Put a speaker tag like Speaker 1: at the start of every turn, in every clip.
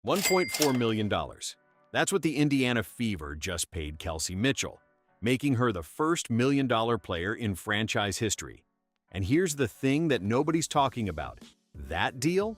Speaker 1: $1.4 million. That's what the Indiana Fever just paid Kelsey Mitchell, making her the first million-dollar player in franchise history. And here's the thing that nobody's talking about. That deal?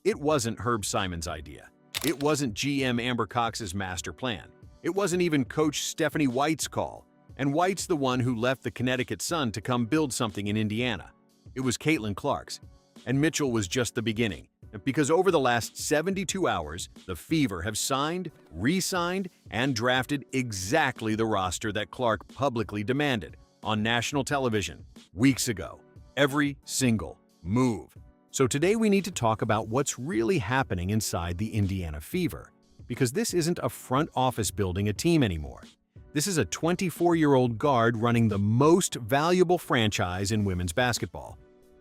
Speaker 1: It wasn't Herb Simon's idea. It wasn't GM Amber Cox's master plan. It wasn't even Coach Stephanie White's call. And White's the one who left the Connecticut Sun to come build something in Indiana. It was Caitlin Clark's. And Mitchell was just the beginning. Because over the last 72 hours, the Fever have signed, re-signed, and drafted exactly the roster that Clark publicly demanded on national television weeks ago. Every single move. So today we need to talk about what's really happening inside the Indiana Fever. Because this isn't a front office building a team anymore. This is a 24-year-old guard running the most valuable franchise in women's basketball.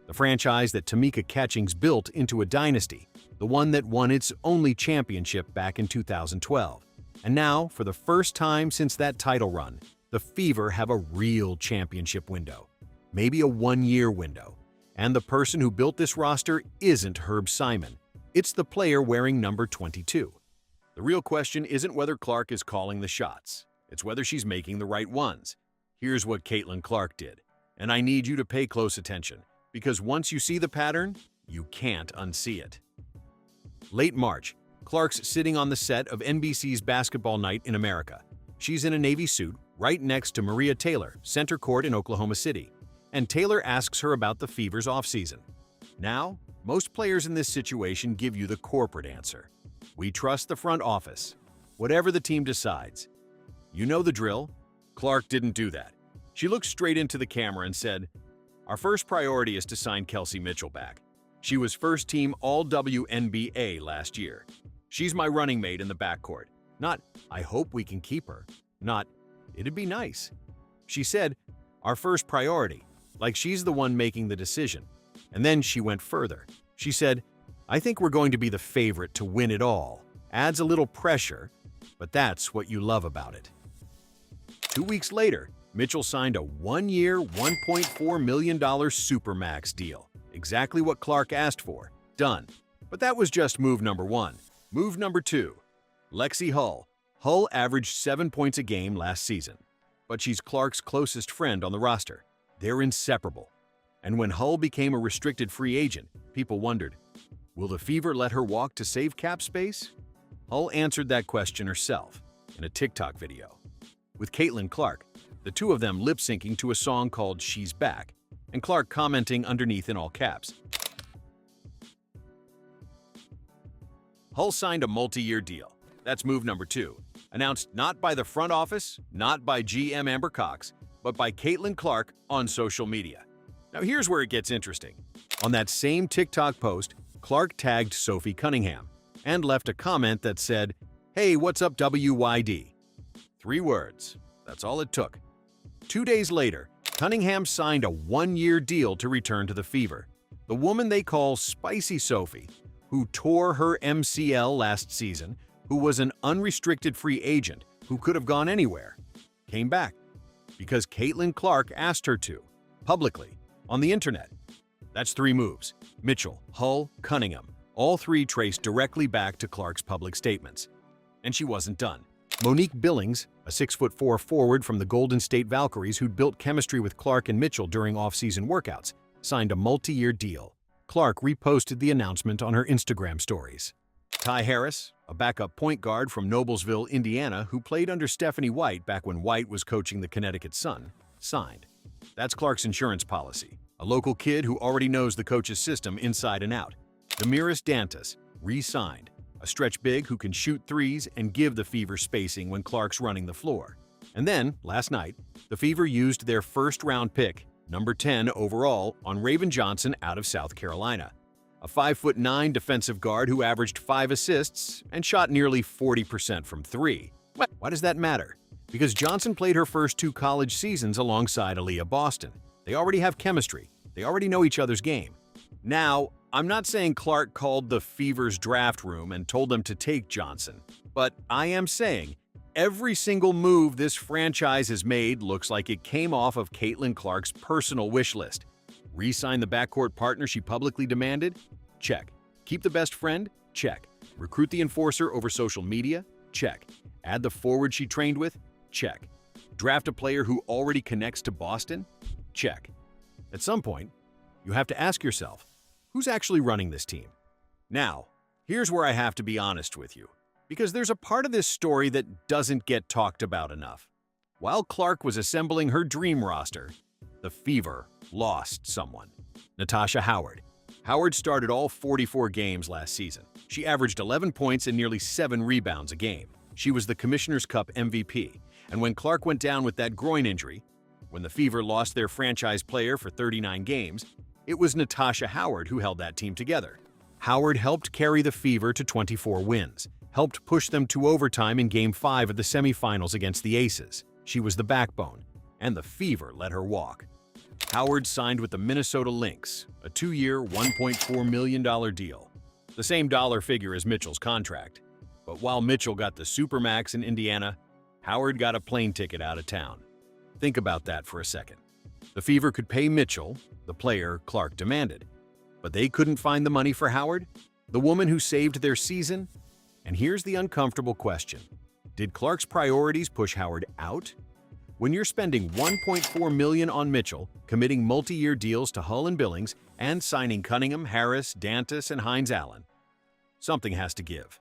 Speaker 1: The franchise that Tamika Catchings built into a dynasty, the one that won its only championship back in 2012. And now, for the first time since that title run, the Fever have a real championship window. Maybe a one-year window. And the person who built this roster isn't Herb Simon. It's the player wearing number 22. The real question isn't whether Clark is calling the shots. It's whether she's making the right ones. Here's what Caitlin Clark did. And I need you to pay close attention. Because once you see the pattern, you can't unsee it. Late March, Clark's sitting on the set of NBC's Basketball Night in America. She's in a navy suit right next to Maria Taylor, center court in Oklahoma City. And Taylor asks her about the Fever's offseason. Now, most players in this situation give you the corporate answer. We trust the front office, whatever the team decides. You know the drill. Clark didn't do that. She looked straight into the camera and said, "Our first priority is to sign Kelsey Mitchell back. She was first-team All-WNBA last year. She's my running mate in the backcourt. Not, I hope we can keep her. Not, it'd be nice." She said, "Our first priority," like she's the one making the decision. And then she went further. She said, "I think we're going to be the favorite to win it all." Adds a little pressure, but that's what you love about it. 2 weeks later, Mitchell signed a one-year, $1.4 million supermax deal. Exactly what Clark asked for. Done. But that was just move number one. Move number two. Lexie Hull. Hull averaged 7 points a game last season. But she's Clark's closest friend on the roster. They're inseparable. And when Hull became a restricted free agent, people wondered, will the Fever let her walk to save cap space? Hull answered that question herself in a TikTok video. With Caitlin Clark, the two of them lip-syncing to a song called She's Back, and Clark commenting underneath in all caps. Hull signed a multi-year deal. That's move number two. Announced not by the front office, not by GM Amber Cox, but by Caitlin Clark on social media. Now here's where it gets interesting. On that same TikTok post, Clark tagged Sophie Cunningham and left a comment that said, "Hey, what's up WYD?" 3 words. That's all it took. 2 days later, Cunningham signed a one-year deal to return to the Fever. The woman they call Spicy Sophie, who tore her MCL last season, who was an unrestricted free agent who could have gone anywhere, came back because Caitlin Clark asked her to, publicly, on the internet. That's 3 moves. Mitchell, Hull, Cunningham, all 3 traced directly back to Clark's public statements. And she wasn't done. Monique Billings, a 6'4" forward from the Golden State Valkyries who'd built chemistry with Clark and Mitchell during off-season workouts, signed a multi-year deal. Clark reposted the announcement on her Instagram stories. Ty Harris, a backup point guard from Noblesville, Indiana, who played under Stephanie White back when White was coaching the Connecticut Sun, signed. That's Clark's insurance policy. A local kid who already knows the coach's system inside and out. Damiris Dantas, re-signed. A stretch big who can shoot threes and give the Fever spacing when Clark's running the floor. And then, last night, the Fever used their first-round pick, number 10 overall, on Raven Johnson out of South Carolina. A 5'9" defensive guard who averaged 5 assists and shot nearly 40% from 3. Why does that matter? Because Johnson played her first 2 college seasons alongside Aliyah Boston. They already have chemistry. They already know each other's game. Now, I'm not saying Clark called the Fever's draft room and told them to take Johnson, but I am saying every single move this franchise has made looks like it came off of Caitlin Clark's personal wish list. Re-sign the backcourt partner she publicly demanded? Check. Keep the best friend? Check. Recruit the enforcer over social media? Check. Add the forward she trained with? Check. Draft a player who already connects to Boston? Check. At some point, you have to ask yourself, who's actually running this team? Now, here's where I have to be honest with you, because there's a part of this story that doesn't get talked about enough. While Clark was assembling her dream roster, the Fever lost someone. Natasha Howard. Howard started all 44 games last season. She averaged 11 points and nearly 7 rebounds a game. She was the Commissioner's Cup MVP, and when Clark went down with that groin injury, when the Fever lost their franchise player for 39 games, it was Natasha Howard who held that team together. Howard helped carry the Fever to 24 wins, helped push them to overtime in Game 5 of the semifinals against the Aces. She was the backbone, and the Fever let her walk. Howard signed with the Minnesota Lynx, a 2-year, $1.4 million deal. The same dollar figure as Mitchell's contract. But while Mitchell got the supermax in Indiana, Howard got a plane ticket out of town. Think about that for a second. The Fever could pay Mitchell, the player Clark demanded, but they couldn't find the money for Howard, the woman who saved their season. And here's the uncomfortable question. Did Clark's priorities push Howard out? When you're spending $1.4 million on Mitchell, committing multi-year deals to Hull and Billings, and signing Cunningham, Harris, Dantas, and Hines-Allen, something has to give.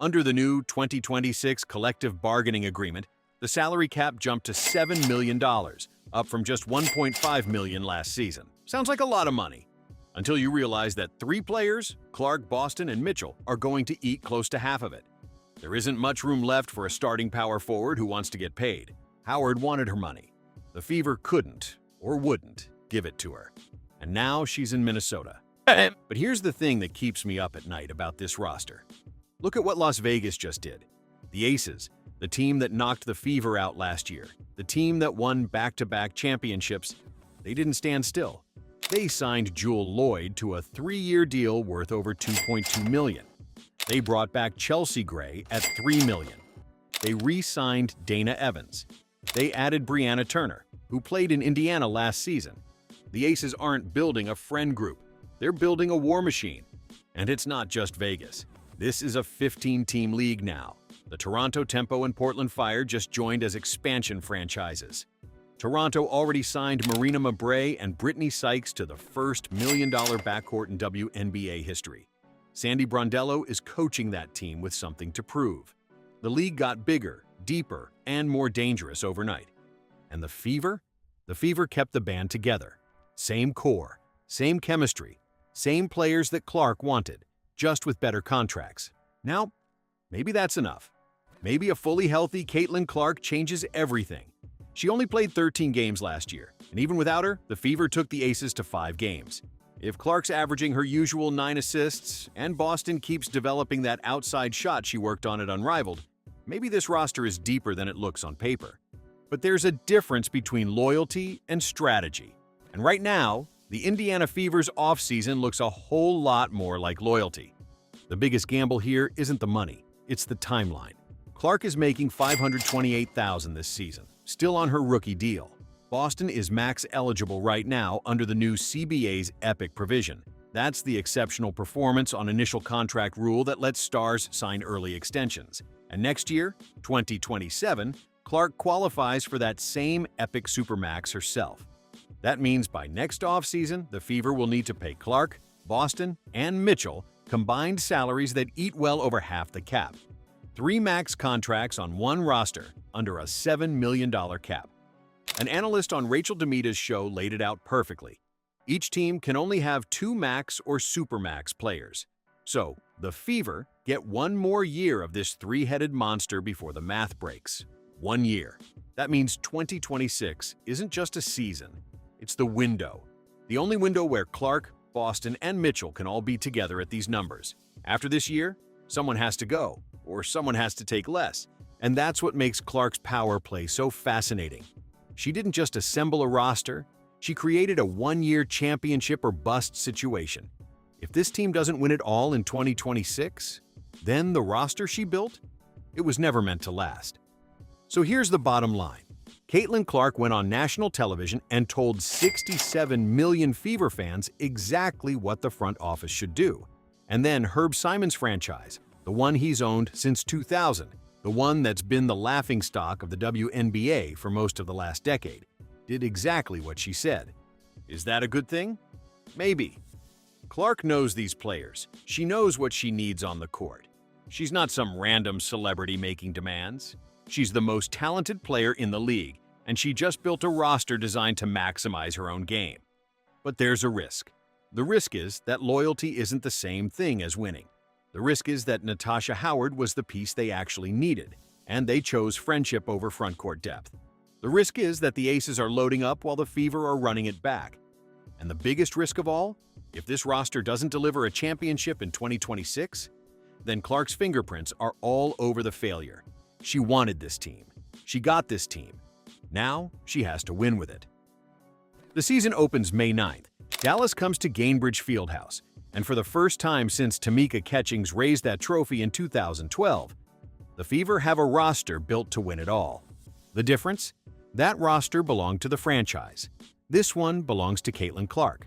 Speaker 1: Under the new 2026 collective bargaining agreement, the salary cap jumped to $7 million, up from just $1.5 million last season. Sounds like a lot of money. Until you realize that 3 players, Clark, Boston, and Mitchell, are going to eat close to half of it. There isn't much room left for a starting power forward who wants to get paid. Howard wanted her money. The Fever couldn't, or wouldn't, give it to her. And now she's in Minnesota. But here's the thing that keeps me up at night about this roster. Look at what Las Vegas just did. The Aces, the team that knocked the Fever out last year, the team that won back-to-back championships, they didn't stand still. They signed Jewell Loyd to a 3-year deal worth over $2.2 million. They brought back Chelsea Gray at $3 million. They re-signed Dana Evans. They added Brianna Turner, who played in Indiana last season. The Aces aren't building a friend group. They're building a war machine. And it's not just Vegas. This is a 15-team league now. The Toronto Tempo and Portland Fire just joined as expansion franchises. Toronto already signed Marina Mabrey and Brittany Sykes to the first million-dollar backcourt in WNBA history. Sandy Brondello is coaching that team with something to prove. The league got bigger, deeper, and more dangerous overnight. And the Fever? The Fever kept the band together. Same core, same chemistry, same players that Clark wanted, just with better contracts. Now, maybe that's enough. Maybe a fully healthy Caitlin Clark changes everything. She only played 13 games last year, and even without her, the Fever took the Aces to 5 games. If Clark's averaging her usual 9 assists, and Boston keeps developing that outside shot she worked on at Unrivaled, maybe this roster is deeper than it looks on paper. But there's a difference between loyalty and strategy. And right now, the Indiana Fever's offseason looks a whole lot more like loyalty. The biggest gamble here isn't the money, it's the timeline. Clark is making $528,000 this season, still on her rookie deal. Boston is max eligible right now under the new CBA's EPIC provision. That's the exceptional performance on initial contract rule that lets stars sign early extensions. And next year, 2027, Clark qualifies for that same EPIC supermax herself. That means by next offseason, the Fever will need to pay Clark, Boston, and Mitchell combined salaries that eat well over half the cap. 3 max contracts on one roster under a $7 million cap. An analyst on Rachel Demita's show laid it out perfectly. Each team can only have 2 max or supermax players. So, the Fever get 1 more year of this 3-headed monster before the math breaks. 1 year. That means 2026 isn't just a season. It's the window. The only window where Clark, Boston, and Mitchell can all be together at these numbers. After this year, someone has to go, or someone has to take less. And that's what makes Clark's power play so fascinating. She didn't just assemble a roster, she created a 1-year championship or bust situation. If this team doesn't win it all in 2026, then the roster she built, it was never meant to last. So here's the bottom line. Caitlin Clark went on national television and told 67 million Fever fans exactly what the front office should do. And then Herb Simon's franchise, the one he's owned since 2000, the one that's been the laughingstock of the WNBA for most of the last decade, did exactly what she said. Is that a good thing? Maybe. Clark knows these players. She knows what she needs on the court. She's not some random celebrity making demands. She's the most talented player in the league, and she just built a roster designed to maximize her own game. But there's a risk. The risk is that loyalty isn't the same thing as winning. The risk is that Natasha Howard was the piece they actually needed, and they chose friendship over frontcourt depth. The risk is that the Aces are loading up while the Fever are running it back. And the biggest risk of all? If this roster doesn't deliver a championship in 2026, then Clark's fingerprints are all over the failure. She wanted this team. She got this team. Now, she has to win with it. The season opens May 9th. Dallas comes to Gainbridge Fieldhouse, and for the first time since Tamika Catchings raised that trophy in 2012, the Fever have a roster built to win it all. The difference? That roster belonged to the franchise. This one belongs to Caitlin Clark.